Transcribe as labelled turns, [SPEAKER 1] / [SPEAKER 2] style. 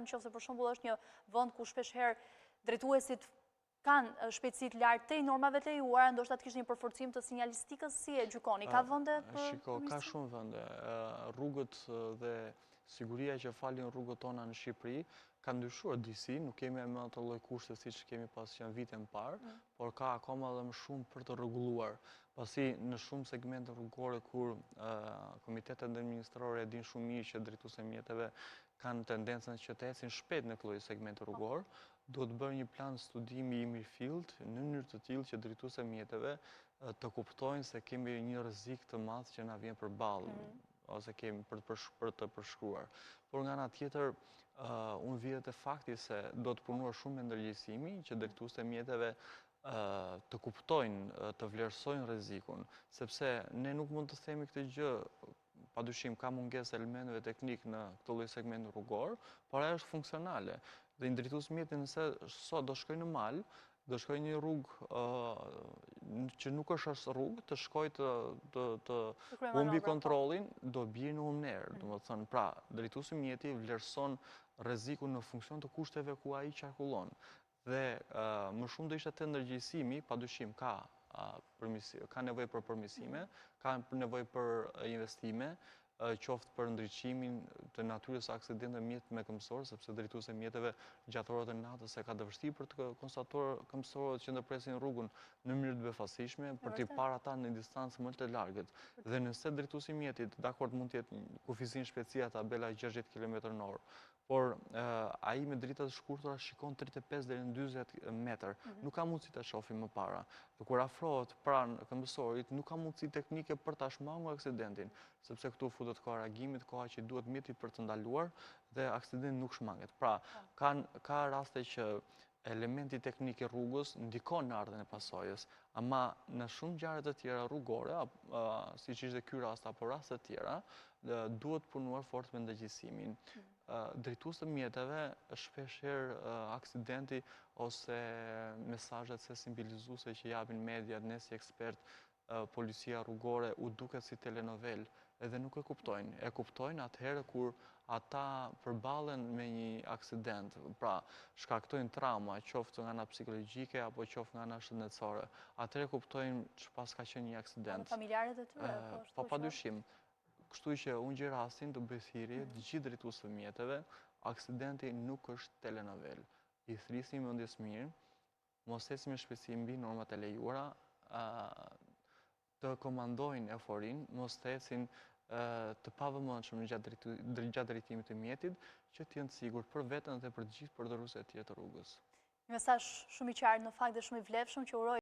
[SPEAKER 1] nëse për shembull është një vend ku shpeshherë drejtuesit kanë shpejtësi të lartë te normave të lejuara, ndoshta të kishte një përforcim të sinjalistikës, si e gjykoni? Ka vende për
[SPEAKER 2] Shiko, ka shumë vende. Rrugët dhe siguria që falin rrugët tona në Shqipëri ka ndryshuar disi, nuk kemi më ato lloj kushte siç kemi pas që në vitin parë, por ka akoma edhe më shumë për të rregulluar. Pasi në shumë segmente rrugore kur komitetet administrore e din shumë mirë që drejtuesit e mjeteve kanë tendencën që të ecin shpejt në këtë segment rrugor, duhet bërë një plan studimi i mirëfillt në mënyrë të tillë që drejtuesit e mjeteve të kuptojnë se kemi një rrezik të madh që na vjen përballë ose kemi për të përshkruar. Por nga ana tjetër, unë vjen te fakti se do të punuar shumë me ndërgjegjësimi që drejtuesit e mjeteve të kuptojnë, të vlerësojnë rrezikun, sepse ne nuk mund të themi këtë gjë, padyshim ka mungesë elementeve teknik në këtë lloj segmenti rrugor, por ajo është funksionale. Dhe drejtuesi i mjetit nëse sot do shkojë në mal, do shkojë një rrugë që nuk është as rrugë, të shkojë të humbi kontrollin, do bie në humner. Domethënë, pra, drejtuesi i mjetit vlerëson rrezikun në funksion të kushteve ku ai qarkullon. Dhe më shumë do ishte te ndërgjegjësimi, padyshim ka nevojë për përmirësime, ka nevojë për investime, qoftë për ndriçimin të natyrës së aksidenteve mjet me këmbësor, sepse drejtuesi i mjeteve gjatë orëve të natës e ka të vështirë për të konstatuar këmbësorët që ndërpresin rrugën në mënyrë të befasishme, për t'i parë ata në distancë më të largët. Dhe nëse drejtuesi i mjetit, dakord mund të jetë kuficient shpejtësia tabela 60 km/h, por ai me drita të shkurtra shikon 35 deri në 40 metër. Nuk ka mundësi ta shohë më para. Dhe kur afrohet pranë këmbësorit, nuk ka mundësi teknike për ta shmangur aksidentin, sepse këtu futet koha reagimit, koha që duhet mjetit për të ndaluar dhe aksidenti nuk shmanget. Pra, ka raste që elementi teknik i rrugës ndikon në ardhen e pasojës, ama në shumë ngjarje të tjera rrugore, siç ishte ky rast apo raste të tjera, duhet punuar fort me ndërgjegjësimin. Drejtuesit e mjeteve shpeshherë aksidenti ose mesazhet sensibilizuese që japin mediat, ne si ekspert, policia rrugore u duket si telenovel, edhe nuk e kuptojnë. E kuptojnë atëherë kur ata përballen me një aksident, pra shkaktojnë trauma, qoftë nga ana psikologjike apo qoftë nga ana shëndetësore. Atëherë kuptojnë ç'pas ka qenë një aksident.
[SPEAKER 1] Familjarët e tyre,
[SPEAKER 2] Po padyshim. Kështu që unë gjej rastin të bëj thirrje të gjithë drejtuesve të mjeteve, aksidenti nuk është telenovel. I thrisni mendjes mirë, mos ecni me shpejtësi mbi normat e lejuara, të komandojnë euforin, mos të ecin të pavëmendshëm gjatë drejtimit të mjetit, që të jenë të sigurt për veten dhe për të gjithë përdorësit e tjerë të rrugës.
[SPEAKER 1] Një mesazh shumë i qartë në fakt dhe shumë i vlefshëm që uroj